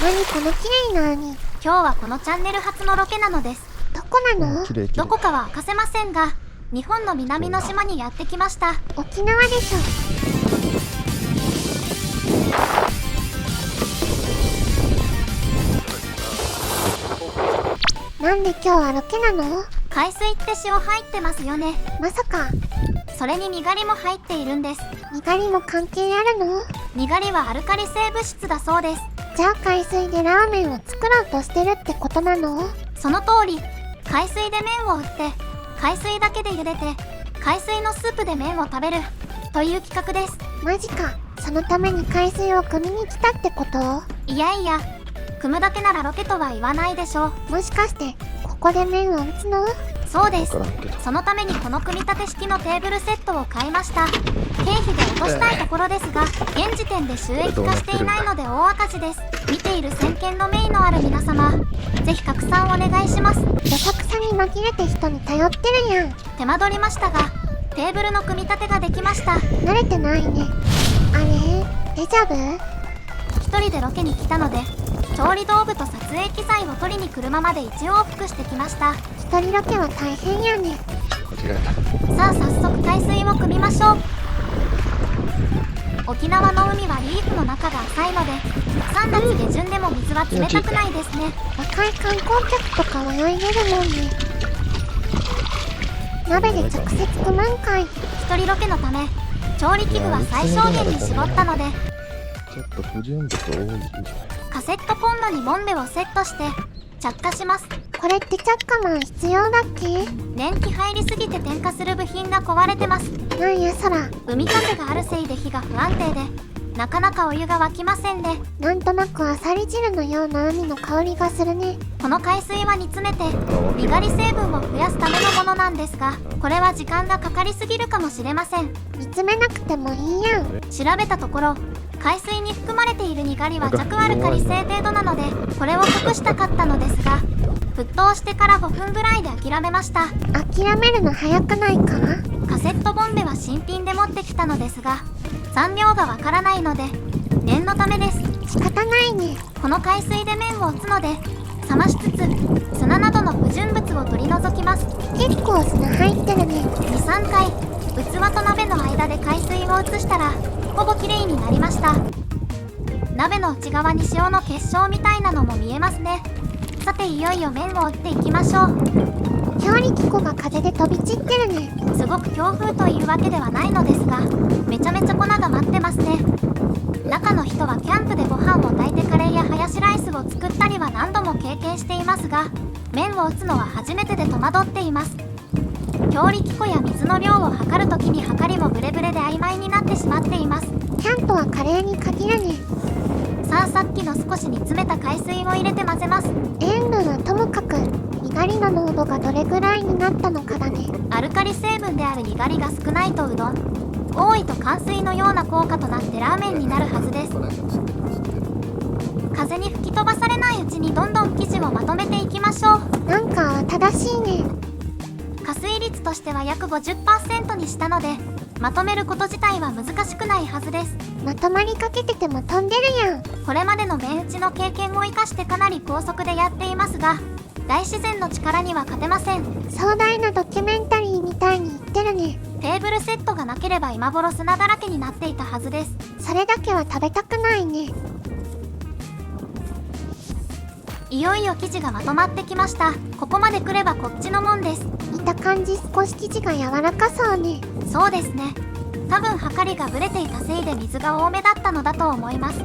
何この綺麗な海。今日はこのチャンネル初のロケなのです。どこなの？綺麗綺麗。どこかは明かせませんが、日本の南の島にやってきました。沖縄でしょ。なんで今日はロケなの？海水って塩入ってますよね。まさか。それににがりも入っているんです。にがりも関係あるの？にがりはアルカリ性物質だそうです。じゃあ海水でラーメンを作ろうとしてるってことなの？その通り。海水で麺を打って、海水だけで茹でて、海水のスープで麺を食べるという企画です。マジか。そのために海水を汲みに来たってこと？いやいや、汲むだけならロケとは言わないでしょう。もしかしてここで麺を打つの？そうです。わからんけど。そのためにこの組み立て式のテーブルセットを買いました。経費で落としたいところですが、現時点で収益化していないので大赤字です。見ている先見の明のある皆様、ぜひ拡散お願いします。どさくさに紛れて人に頼ってるやん。手間取りましたが、テーブルの組み立てができました。慣れてないね。あれ？デジャブ？一人でロケに来たので、調理道具と撮影機材を取りに車まで1往復してきました。一人ロケは大変やね。間違えさあ早速海水を汲みましょう。沖縄の海はリーフの中が浅いので、3月下旬でも水は冷たくないですね。若い観光客とかは泳いでるもんね。鍋で直接汲むんかい。一人ロケのため、調理器具は最小限に絞ったので、た。ちょっと不純物多いんじゃない？カセットコンロにボンベをセットして着火します。これって着火マン必要だっけ？年季入りすぎて点火する部品が壊れてます。なんやそら。海風があるせいで火が不安定で、なかなかお湯が沸きませんね。なんとなくアサリ汁のような海の香りがするね。この海水は煮詰めてにがり成分を増やすためのものなんですが、これは時間がかかりすぎるかもしれません。煮詰めなくてもいいやん。調べたところ、海水に含まれているにがりは弱アルカリ性程度なので、これを隠したかったのですが、沸騰してから5分ぐらいで諦めました。諦めるの早くないか？カセットボンベは新品で持ってきたのですが、残量がわからないので念のためです。仕方ないね。この海水で麺を打つので、冷ましつつ砂などの不純物を取り除きます。結構砂入ってるね。 2,3 回器と鍋の間で海水を移したらほぼきれいになりました。鍋の内側に塩の結晶みたいなのも見えますね。さていよいよ麺を打っていきましょう。強力粉が風で飛び散ってるね。すごく強風というわけではないのですが、めちゃめちゃ粉が舞ってますね。中の人はキャンプでご飯を炊いてカレーやハヤシライスを作ったりは何度も経験していますが、麺を打つのは初めてで戸惑っています。強力粉や水の量を測るときに測りもブレブレで曖昧になってしまっています。キャンプはカレーに限るね。さあさっきの少し煮詰めた海水を入れて混ぜます。塩分はともかく、にがりの濃度がどれぐらいになったのかだね。アルカリ成分であるにがりが少ないとうどん、多いと冠水のような効果となってラーメンになるはずです。風に吹き飛ばされないうちにどんどん生地をまとめていきましょう。なんか正しいね。加水率としては約 50% にしたので、まとめること自体は難しくないはずです。まとまりかけてても飛んでるやん。これまでの麺打ちの経験を生かしてかなり高速でやっていますが、大自然の力には勝てません。壮大なドキュメンタリーみたいに言ってるね。テーブルセットがなければ今頃砂だらけになっていたはずです。それだけは食べたくないね。いよいよ生地がまとまってきました。ここまで来ればこっちのもんです。見た感じ少し生地が柔らかそうね。そうですね。多分はかりがブレていたせいで水が多めだったのだと思います。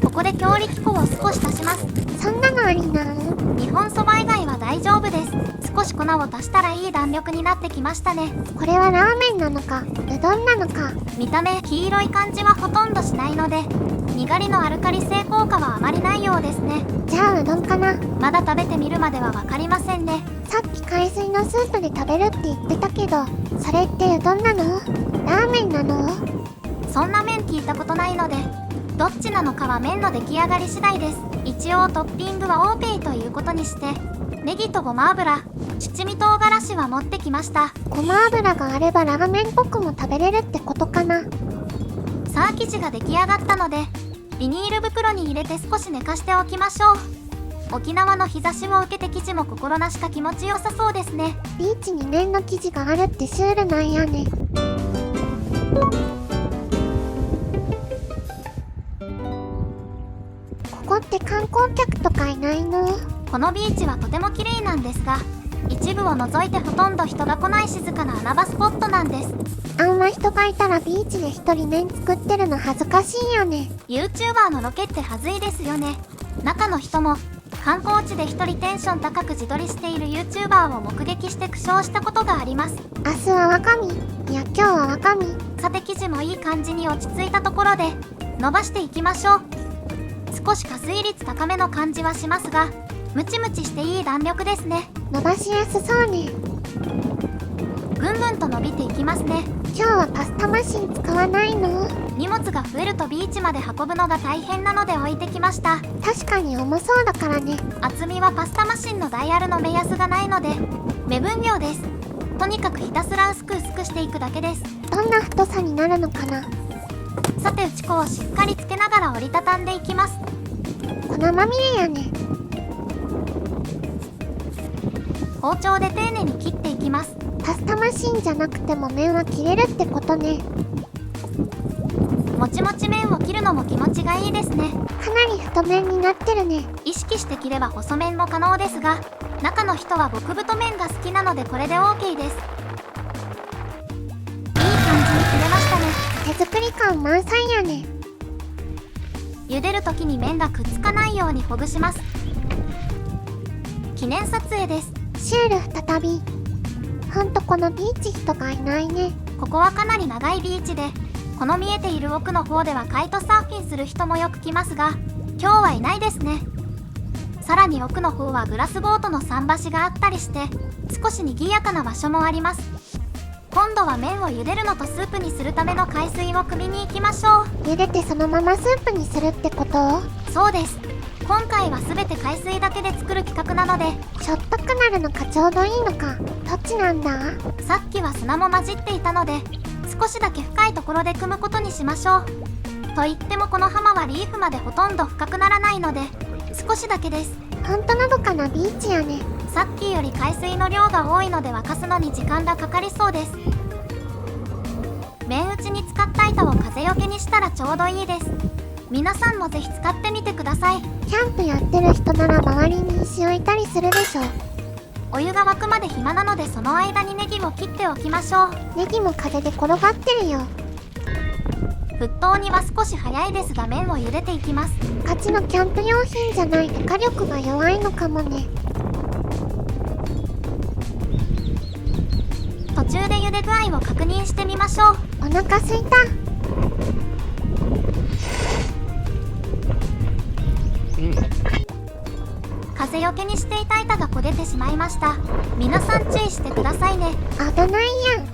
ここで強力粉を少し足します。そんなのありなの？日本そば以外は大丈夫です。少し粉を足したらいい弾力になってきましたね。これはラーメンなのかうどんなのか。見た目黄色い感じはほとんどしないので、にがりのアルカリ性効果はあまりないようですね。じゃあうどんかな。まだ食べてみるまでは分かりませんね。さっき海水のスープで食べるって言ってたけど、それってうどんなの？ラーメンなの？そんな麺聞いたことないので、どっちなのかは麺の出来上がり次第です。一応トッピングはオーペイということにして、ネギとごま油、七味唐辛子は持ってきました。ごま油があればラーメンっぽくも食べれるってことかな。さあ生地が出来上がったので、ビニール袋に入れて少し寝かしておきましょう。沖縄の日差しを受けて生地も心なしか気持ちよさそうですね。ビーチに綿の生地があるってシュールなんやね。ここって観光客とかいないの？このビーチはとても綺麗なんですが、一部を除いてほとんど人が来ない静かな穴場スポットなんです。あんま人がいたらビーチで一人面作ってるの恥ずかしいよね。 YouTuber のロケってはずいですよね。中の人も観光地で一人テンション高く自撮りしている YouTuber を目撃して苦笑したことがあります。明日は若見、いや今日は若見。さて生地もいい感じに落ち着いたところで伸ばしていきましょう。少し加水率高めの感じはしますが、ムチムチしていい弾力ですね。伸ばしやすそうね。ぐんぐんと伸びていきますね。今日はパスタマシン使わないの？荷物が増えるとビーチまで運ぶのが大変なので置いてきました。確かに重そうだからね。厚みはパスタマシンのダイヤルの目安がないので目分量です。とにかくひたすら薄く薄くしていくだけです。どんな太さになるのかな？さて打ち粉をしっかりつけながら折りたたんでいきます。粉まみれやね。包丁で丁寧に切っていきます。パスタマシンじゃなくても麺は切れるってことね。もちもち麺を切るのも気持ちがいいですね。かなり太麺になってるね。意識して切れば細麺も可能ですが、中の人は極太麺が好きなのでこれで OK です。いい感じに切れましたね。手作り感満載やね。茹でる時に麺がくっつかないようにほぐします。記念撮影です。シュール再び。ほんとこのビーチ人がいないね。ここはかなり長いビーチで、この見えている奥の方ではカイトサーフィンする人もよく来ますが、今日はいないですね。さらに奥の方はグラスボートの桟橋があったりして、少し賑やかな場所もあります。今度は麺を茹でるのとスープにするための海水を汲みに行きましょう。茹でてそのままスープにするってこと？そうです。今回は全て海水だけで作る企画なので、しょっぱくなるのかちょうどいいのか、どっちなんだ？さっきは砂も混じっていたので、少しだけ深いところで汲むことにしましょう。と言ってもこの浜はリーフまでほとんど深くならないので、少しだけです。ほんとのどかなビーチやね。さっきより海水の量が多いので沸かすのに時間がかかりそうです。麺打ちに使った板を風よけにしたらちょうどいいです。皆さんもぜひ使ってみてください。キャンプやってる人なら周りに石をいたりするでしょ。お湯が沸くまで暇なのでその間にネギを切っておきましょう。ネギも風で転がってるよ。沸騰には少し早いですが麺を茹でていきます。ガチのキャンプ用品じゃないと火力が弱いのかもね。途中で茹で具合を確認してみましょう。お腹すいた。風よけにしていた板が焦げてしまいました。皆さん注意してくださいね。危ないやん。は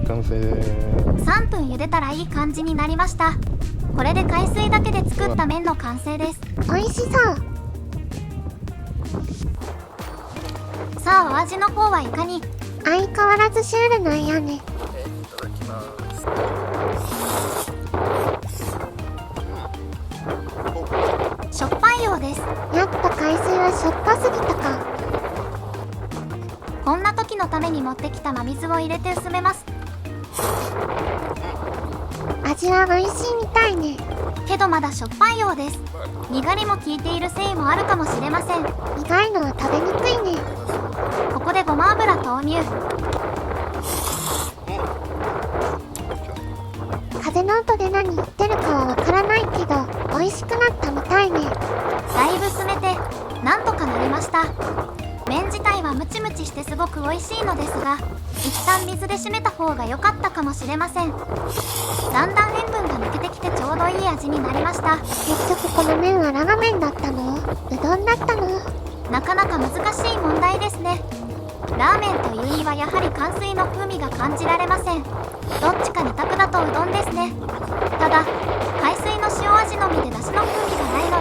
い、完成でーす。 3分茹でたらいい感じになりました。これで海水だけで作った麺の完成です。美味しそう。さあお味の方はいかに？相変わらずシュールなんやね。しょっぱいようです。やっぱ海水はしょっぱすぎたか。こんな時のために持ってきた真水を入れて薄めます。味は美味しいみたいね。けどまだしょっぱいようです。にがりも効いているせいもあるかもしれません。苦いのは食べにくいね。ここでごま油投入。風の音で何言ってるかはわからないけど美味しくなったみたいね。だいぶ詰めてなんとかなりました。麺自体はムチムチしてすごく美味しいのですが、一旦水で締めた方が良かったかもしれません。だんだん塩分が抜けてきてちょうどいい味になりました。結局この麺はラガメンだったの？うどんだったの？なかなか難しい問題ですね。ラーメンというにはやはり寒水の風味が感じられません。どっちか二択だとうどんですね。ただ海水の塩味のみで出汁の風味がないの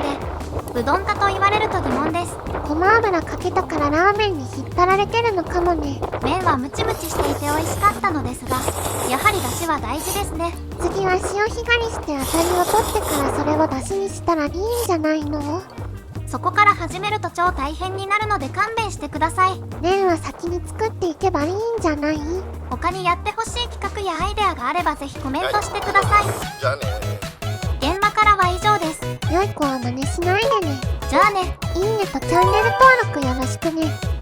で、うどんかと言われると疑問です。ごま油かけたからラーメンに引っ張られてるのかもね。麺はムチムチしていて美味しかったのですが、やはり出汁は大事ですね。次は潮干狩りしてアサリを取ってからそれを出汁にしたらいいんじゃないの？そこから始めると超大変になるので勘弁してください。レンは先に作っていけばいいんじゃない？他にやってほしい企画やアイデアがあればぜひコメントしてください。じゃあね。現場からは以上です。良い子は真似しないでね。じゃあね。いいねとチャンネル登録よろしくね。